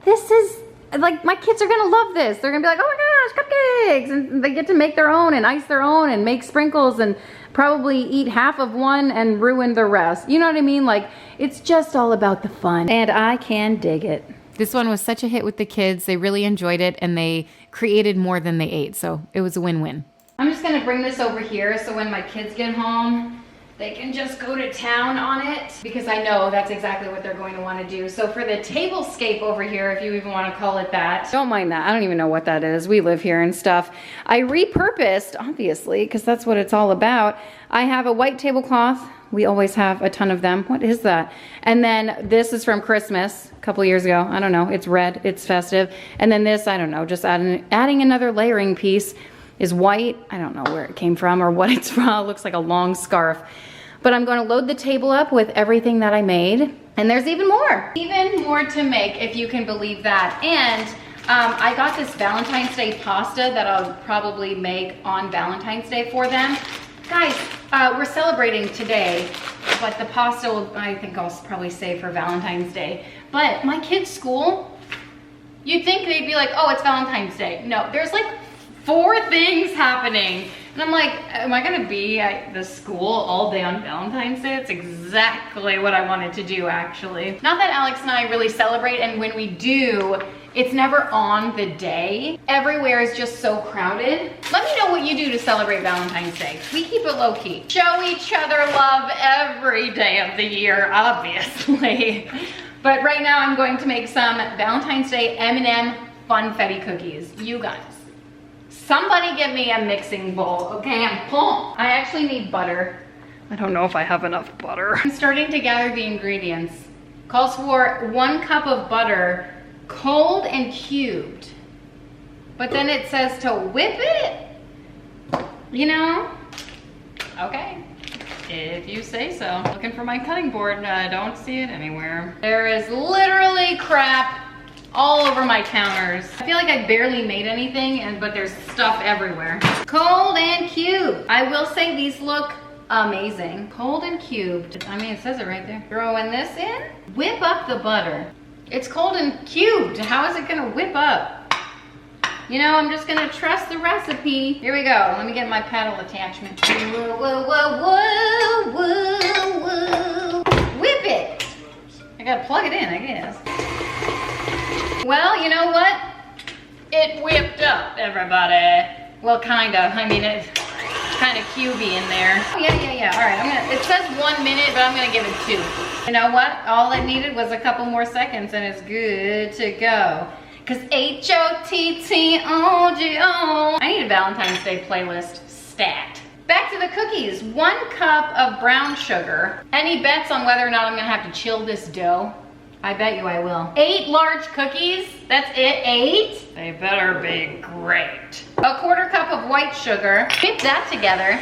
this is, like, my kids are gonna love this. They're gonna be like, oh my gosh, cupcakes! And they get to make their own and ice their own and make sprinkles and probably eat half of one and ruin the rest. You know what I mean? Like, it's just all about the fun. And I can dig it. This one was such a hit with the kids. They really enjoyed it and they created more than they ate. So it was a win-win. I'm just gonna bring this over here so when my kids get home, they can just go to town on it because I know that's exactly what they're going to want to do. So for the tablescape over here, if you even want to call it that. Don't mind that. I don't even know what that is. We live here and stuff. I repurposed, obviously, because that's what it's all about. I have a white tablecloth. We always have a ton of them. What is that? And then this is from Christmas a couple years ago. I don't know. It's red. It's festive. And then this, I don't know, just adding another layering piece is white. I don't know where it came from or what it's from. It looks like a long scarf. But I'm going to load the table up with everything that I made. And there's even more. Even more to make, if you can believe that. And I got this Valentine's Day pasta that I'll probably make on Valentine's Day for them. Guys, we're celebrating today, but the pasta will, I think I'll probably save for Valentine's Day. But my kids' school, you'd think they'd be like, oh, it's Valentine's Day. No, there's like 4 things happening. And I'm like, am I gonna be at the school all day on Valentine's Day? That's exactly what I wanted to do, actually. Not that Alex and I really celebrate, and when we do, it's never on the day. Everywhere is just so crowded. Let me know what you do to celebrate Valentine's Day. We keep it low key. Show each other love every day of the year, obviously. But right now I'm going to make some Valentine's Day M&M Funfetti cookies. You guys, somebody get me a mixing bowl, okay? I'm pumped. I actually need butter. I don't know if I have enough butter. I'm starting to gather the ingredients. Calls for 1 cup of butter, cold and cubed. But then it says to whip it, you know? Okay, if you say so. Looking for my cutting board, I don't see it anywhere. There is literally crap all over my counters. I feel like I barely made anything, but there's stuff everywhere. Cold and cubed. I will say these look amazing. Cold and cubed. I mean, it says it right there. Throwing this in. Whip up the butter. It's cold and cubed. How is it gonna whip up? You know, I'm just gonna trust the recipe. Here we go. Let me get my paddle attachment. Whoa, whoa, whoa, whoa, whoa, whoa. Whip it. I gotta plug it in, I guess. Well, you know what? It whipped up, everybody. Well, kind of. I mean, it's kind of cubey in there. Oh, yeah. All right, it says 1 minute, but I'm gonna give it 2. You know what? All it needed was a couple more seconds and it's good to go. Cause H-O-T-T-O-G-O. I need a Valentine's Day playlist stat. Back to the cookies. 1 cup of brown sugar. Any bets on whether or not I'm gonna have to chill this dough? I bet you I will. 8 large cookies, that's it, 8? They better be great. 1/4 cup of white sugar, whip that together.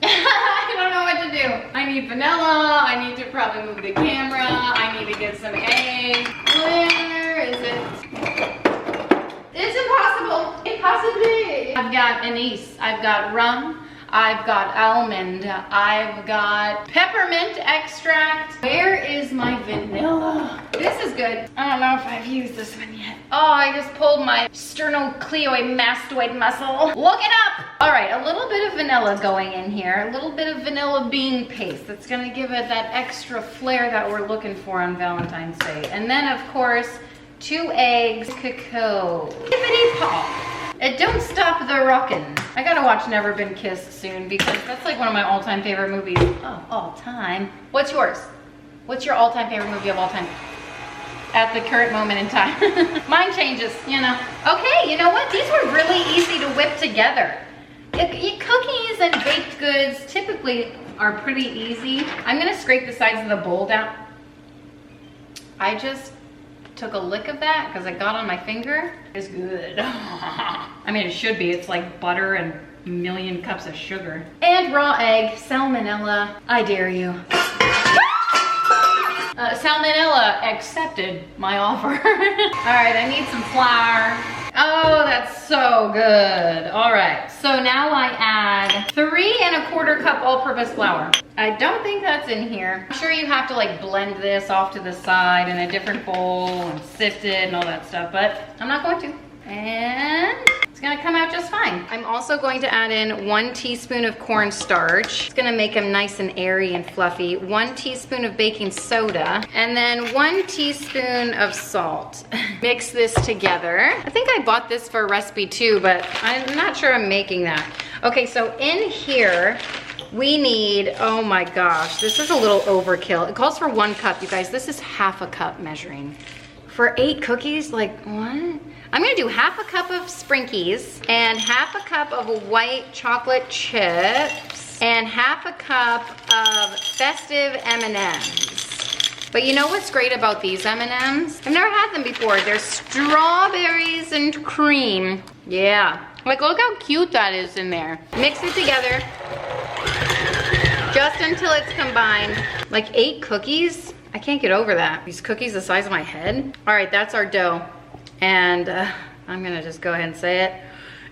I don't know what to do. I need vanilla. I need to probably move the camera. I need to get some eggs. Where is it? It's impossible. Impossible. I've got anise. I've got rum. I've got almond. I've got peppermint extract. Where is my vanilla? This is good. I don't know if I've used this one yet. Oh, I just pulled my sternocleidomastoid muscle. Look it up. All right, a little bit of vanilla going in here. A little bit of vanilla bean paste. That's gonna give it that extra flair that we're looking for on Valentine's Day. And then of course, 2 eggs, cacao. Hippity pop. It don't stop the rockin'. I gotta watch Never Been Kissed soon because that's like one of my all-time favorite movies of all time. What's yours? What's your all-time favorite movie of all time? At the current moment in time. Mine changes, you know. Okay, you know what? These were really easy to whip together. Cookies and baked goods typically are pretty easy. I'm gonna scrape the sides of the bowl down. I just took a lick of that because it got on my finger. It's good. I mean, it should be. It's like butter and a million cups of sugar. And raw egg, salmonella. I dare you. Salmonella accepted my offer. All right, I need some flour. Oh, that's so good. All right, so now I add 3 1/4 cup all-purpose flour. I don't think that's in here. I'm sure you have to like blend this off to the side in a different bowl and sift it and all that stuff, but I'm not going to. And it's gonna come out just fine. I'm also going to add in 1 teaspoon of cornstarch. It's gonna make them nice and airy and fluffy. 1 teaspoon of baking soda, and then 1 teaspoon of salt. Mix this together. I think I bought this for a recipe too, but I'm not sure I'm making that. Okay, so in here, we need, oh my gosh, this is a little overkill. It calls for 1 cup, you guys. This is half a cup measuring. For 8 cookies, like what? I'm gonna do half a cup of Sprinkies and half a cup of white chocolate chips and half a cup of Festive M&Ms. But you know what's great about these M&Ms? I've never had them before. They're strawberries and cream. Yeah, like look how cute that is in there. Mix it together just until it's combined. Like 8 cookies? I can't get over that. These cookies the size of my head. All right, that's our dough. And I'm gonna just go ahead and say it.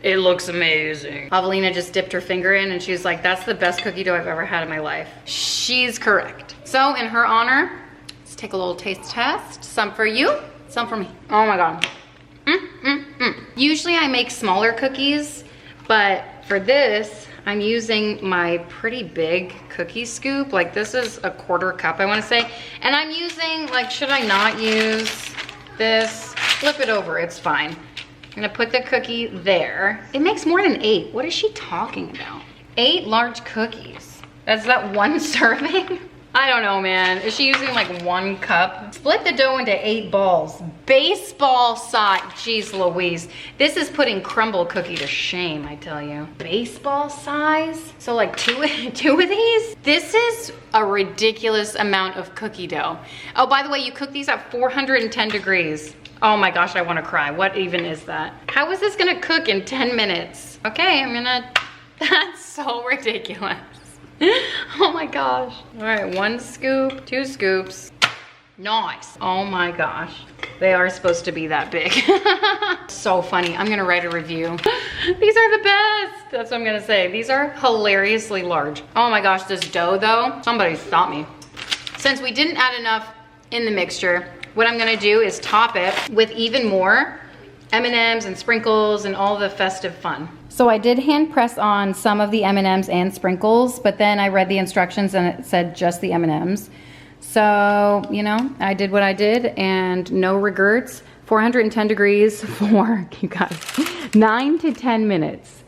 It looks amazing. Avelina just dipped her finger in and she was like, that's the best cookie dough I've ever had in my life. She's correct. So in her honor, let's take a little taste test. Some for you, some for me. Oh my God. Usually I make smaller cookies, but for this, I'm using my pretty big cookie scoop. Like this is a 1/4 cup, I wanna say. And I'm using, like, should I not use this? Flip it over, it's fine. I'm gonna put the cookie there. It makes more than 8. What is she talking about? 8 large cookies. Is that 1 serving? I don't know, man. Is she using like 1 cup? Split the dough into 8 balls. Baseball size. Jeez Louise. This is putting Crumbl cookie to shame, I tell you. Baseball size? So like two of these? This is a ridiculous amount of cookie dough. Oh, by the way, you cook these at 410 degrees. Oh my gosh, I wanna cry. What even is that? How is this gonna cook in 10 minutes? Okay, that's so ridiculous. Oh my gosh. All right, 1 scoop, 2 scoops. Nice. Oh my gosh. They are supposed to be that big. So funny. I'm gonna write a review. These are the best. That's what I'm gonna say. These are hilariously large. Oh my gosh, this dough though, somebody stop me. Since we didn't add enough in the mixture, what I'm gonna do is top it with even more M&Ms and sprinkles and all the festive fun. So I did hand press on some of the M&Ms and sprinkles, but then I read the instructions and it said just the M&Ms. So, you know, I did what I did and no regrets. 410 degrees for, you guys, 9 to 10 minutes.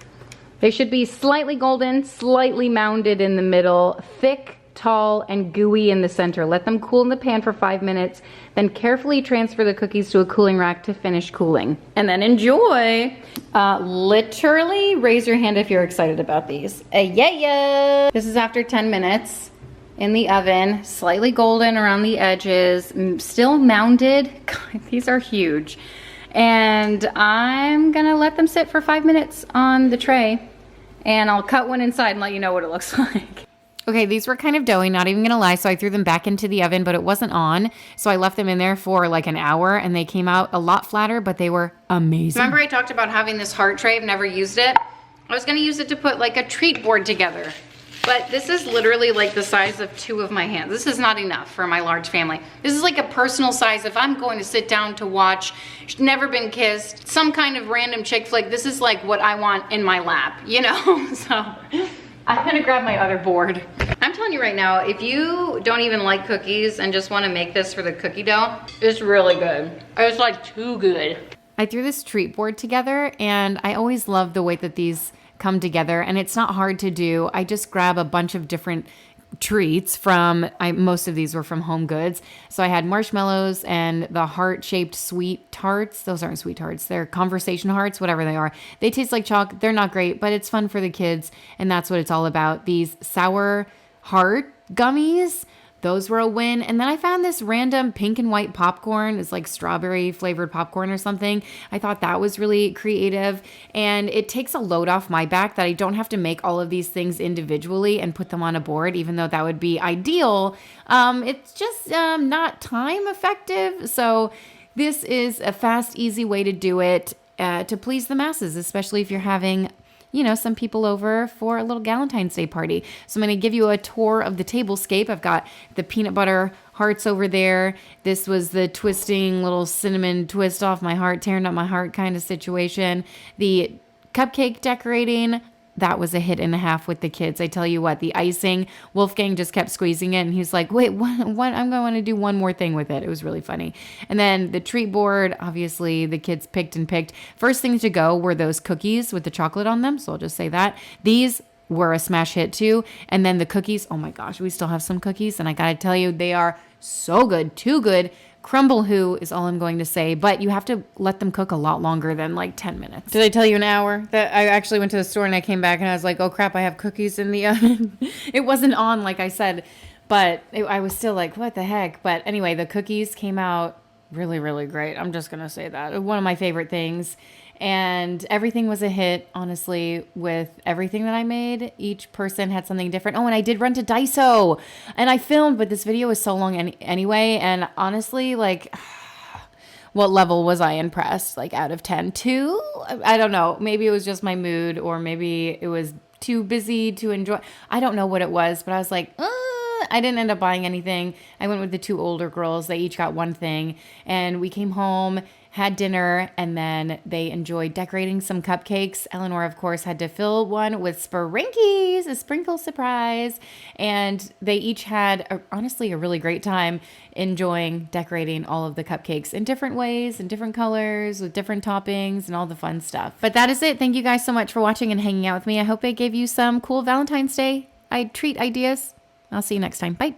They should be slightly golden, slightly mounded in the middle, thick, tall, and gooey in the center. Let them cool in the pan for 5 minutes, then carefully transfer the cookies to a cooling rack to finish cooling. And then enjoy. Literally raise your hand if you're excited about these. Yeah. This is after 10 minutes in the oven, slightly golden around the edges, still mounded. God, these are huge. And I'm gonna let them sit for 5 minutes on the tray And I'll cut one inside and let you know what it looks like. Okay, these were kind of doughy, not even gonna lie, so I threw them back into the oven, but it wasn't on, so I left them in there for like an hour, and they came out a lot flatter, but they were amazing. Remember I talked about having this heart tray? I've never used it. I was gonna use it to put like a treat board together, but this is literally like the size of 2 of my hands. This is not enough for my large family. This is like a personal size. If I'm going to sit down to watch Never Been Kissed, some kind of random chick flick, this is like what I want in my lap, you know? So I'm gonna grab my other board. I'm telling you right now, if you don't even like cookies and just wanna make this for the cookie dough, it's really good. It's like too good. I threw this treat board together, and I always love the way that these come together, and it's not hard to do. I just grab a bunch of different treats from, most of these were from Home Goods. So I had marshmallows and the heart-shaped sweet tarts. Those aren't sweet tarts. They're conversation hearts, whatever they are. They taste like chalk. They're not great, but it's fun for the kids, and that's what it's all about. These sour heart gummies, those were a win. And then I found this random pink and white popcorn. It's like strawberry flavored popcorn or something. I thought that was really creative, and it takes a load off my back that I don't have to make all of these things individually and put them on a board, even though that would be ideal. It's just not time effective. So this is a fast, easy way to do it to please the masses, especially if you're having, you know, some people over for a little Valentine's Day party. So I'm going to give you a tour of the tablescape. I've got the peanut butter hearts over there. This was the twisting little cinnamon twist off my heart, tearing up my heart kind of situation. The cupcake decorating, that was a hit and a half with the kids. I tell you what, the icing, Wolfgang just kept squeezing it, and he was like, wait, what? I'm going to do one more thing with it. It was really funny. And then the treat board, obviously the kids picked and picked. First things to go were those cookies with the chocolate on them. So I'll just say that. These were a smash hit too. And then the cookies, oh my gosh, we still have some cookies, and I gotta tell you, they are so good, too good. Crumbl who is all I'm going to say, but you have to let them cook a lot longer than like 10 minutes. Did I tell you an hour? That I actually went to the store and I came back and I was like, oh crap, I have cookies in the oven. It wasn't on, like I said, but I was still like, what the heck? But anyway, the cookies came out really, really great. I'm just going to say that. One of my favorite things. And everything was a hit, honestly, with everything that I made. Each person had something different. Oh, and I did run to Daiso. And I filmed, but this video was so long anyway. And honestly, like, what level was I impressed? Like, out of 10? 2? I don't know. Maybe it was just my mood, or maybe it was too busy to enjoy. I don't know what it was, but I was like, I didn't end up buying anything. I went with the 2 older girls. They each got one thing. And we came home, had dinner, and then they enjoyed decorating some cupcakes. Eleanor, of course, had to fill one with sprinkies, a sprinkle surprise. And they each had, honestly, a really great time enjoying decorating all of the cupcakes in different ways, in different colors, with different toppings, and all the fun stuff. But that is it. Thank you guys so much for watching and hanging out with me. I hope I gave you some cool Valentine's Day treat ideas. I'll see you next time. Bye.